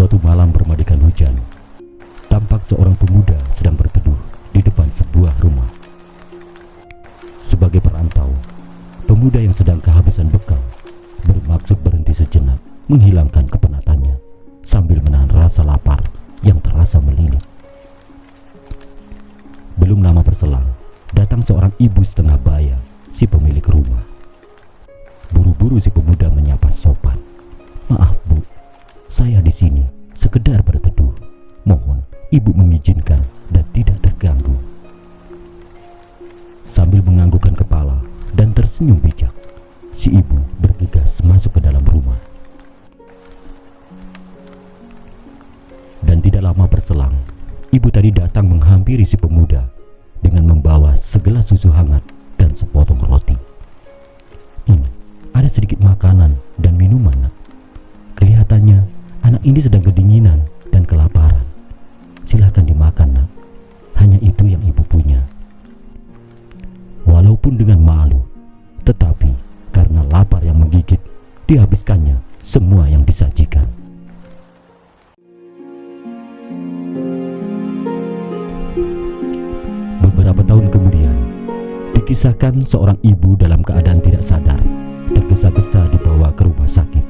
suatu malam bermadikan hujan, tampak seorang pemuda sedang berteduh di depan sebuah rumah. Sebagai perantau, pemuda yang sedang kehabisan bekal bermaksud berhenti sejenak menghilangkan kepenatannya sambil menahan rasa lapar yang terasa melilit. Belum lama berselang, datang seorang ibu setengah baya, si pemilik rumah. Buru-buru si pemuda menyapa sopan. "Maaf Bu, saya di sini sekedar berteduh. Mohon ibu mengizinkan dan tidak terganggu." Sambil menganggukkan kepala dan tersenyum bijak, si ibu bergegas masuk ke dalam rumah. Dan tidak lama berselang, ibu tadi datang menghampiri si pemuda dengan membawa segelas susu hangat dan sepotong roti. "Ini ada sedikit makanan dan minuman, Nak. Kelihatannya anak ini sedang kedinginan dan kelaparan. Silakan dimakan, Nak. Hanya itu yang ibu punya." Walaupun dengan malu, tetapi karena lapar yang menggigit, dihabiskannya semua yang disajikan. Beberapa tahun kemudian, dikisahkan seorang ibu dalam keadaan tidak sadar tergesa-gesa dibawa ke rumah sakit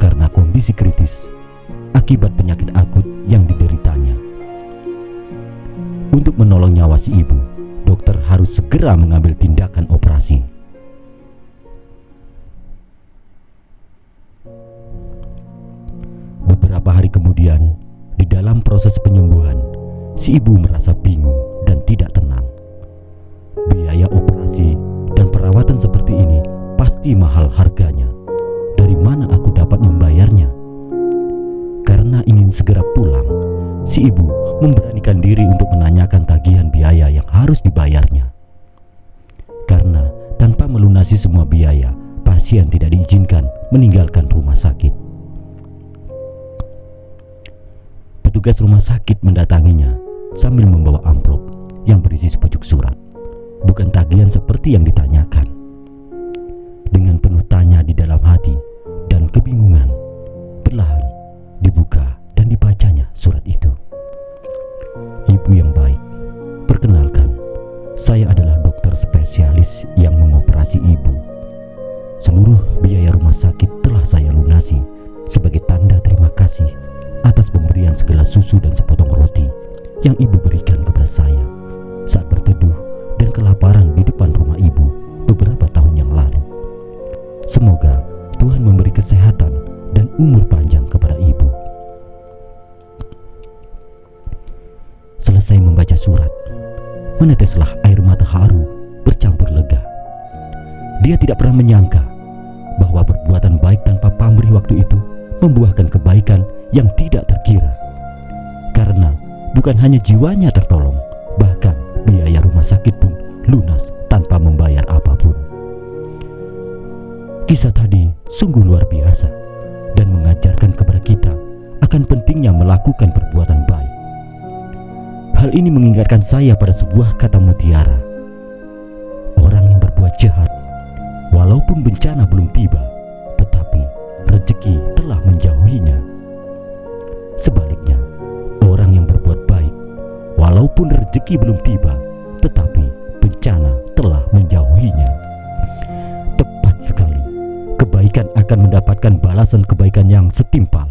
karena kondisi kritis akibat penyakit akut yang dideritanya. Untuk menolong nyawa si ibu, dokter harus segera mengambil tindakan operasi. Beberapa hari kemudian, di dalam proses penyembuhan, si ibu merasa bingung dan tidak tenang. Biaya operasi dan perawatan seperti ini pasti mahal harganya. Dari mana aku dapat membayarnya? Karena ingin segera pulang, si ibu memberanikan diri untuk menanyakan tagihan biaya yang harus dibayarnya. Karena tanpa melunasi semua biaya, pasien tidak diizinkan meninggalkan rumah sakit. Petugas rumah sakit mendatanginya sambil membawa amplop yang berisi sepucuk surat, bukan tagihan seperti yang ditanyakan. Dengan penuh tanya di dalam hati dan kebingungan, perlahan dibuka dan dibacanya surat itu. "Ibu yang baik, perkenalkan, saya adalah dokter spesialis yang mengoperasi ibu. Seluruh biaya rumah sakit telah saya lunasi sebagai tanda terima kasih atas pemberian segelas susu dan sepotong roti yang ibu berikan kepada saya saat berteduh dan kelaparan di depan rumah ibu beberapa tahun yang lalu. Semoga Tuhan memberi kesehatan dan umur panjang kepada ibu." Selesai membaca surat, meneteslah air mata haru bercampur lega. Dia tidak pernah menyangka bahwa perbuatan baik tanpa pamrih waktu itu membuahkan kebaikan yang tidak terkira. Karena bukan hanya jiwanya tertolong, bahkan biaya rumah sakit pun lunas tanpa membayar apapun. Kisah tadi sungguh luar biasa dan mengajarkan kepada kita akan pentingnya melakukan perbuatan baik. Hal ini mengingatkan saya pada sebuah kata mutiara. Orang yang berbuat jahat, walaupun bencana belum tiba, tetapi rezeki telah menjauhinya. Sebaliknya, orang yang berbuat baik, walaupun rezeki belum tiba, tetapi bencana telah menjauhinya. Tepat sekali, kebaikan akan mendapatkan balasan kebaikan yang setimpal.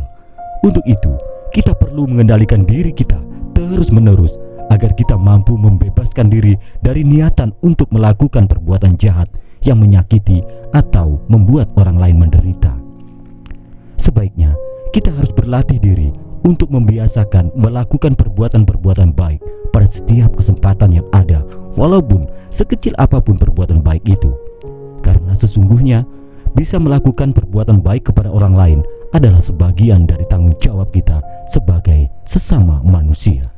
Untuk itu, kita perlu mengendalikan diri kita terus-menerus agar kita mampu membebaskan diri dari niatan untuk melakukan perbuatan jahat yang menyakiti atau membuat orang lain menderita. Sebaiknya kita harus berlatih diri untuk membiasakan melakukan perbuatan-perbuatan baik pada setiap kesempatan yang ada, walaupun sekecil apapun perbuatan baik itu. Karena sesungguhnya bisa melakukan perbuatan baik kepada orang lain adalah sebagian dari tanggung jawab kita sebagai sesama manusia.